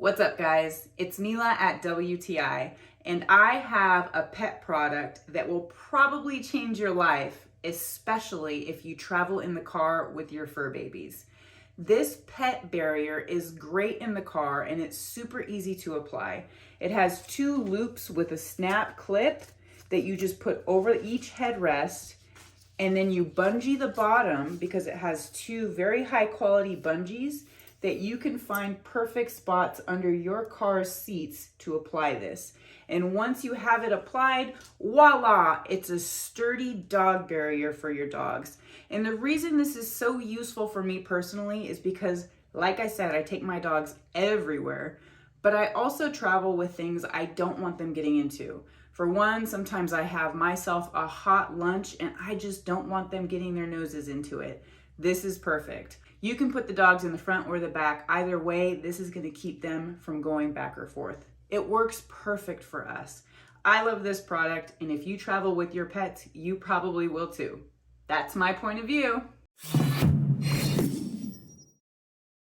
What's up, guys? It's Mila at WTI, and I have a pet product that will probably change your life, especially if you travel in the car with your fur babies. This pet barrier is great in the car and it's super easy to apply. It has two loops with a snap clip that you just put over each headrest, and then you bungee the bottom because it has two very high quality bungees that you can find perfect spots under your car's seats to apply this. And once you have it applied, voila, it's a sturdy dog barrier for your dogs. And the reason this is so useful for me personally is because, like I said, I take my dogs everywhere, but I also travel with things I don't want them getting into. For one, sometimes I have myself a hot lunch and I just don't want them getting their noses into it. This is perfect. You can put the dogs in the front or the back. Either way, this is going to keep them from going back or forth. It works perfect for us. I love this product, and if you travel with your pets, you probably will too. That's my point of view.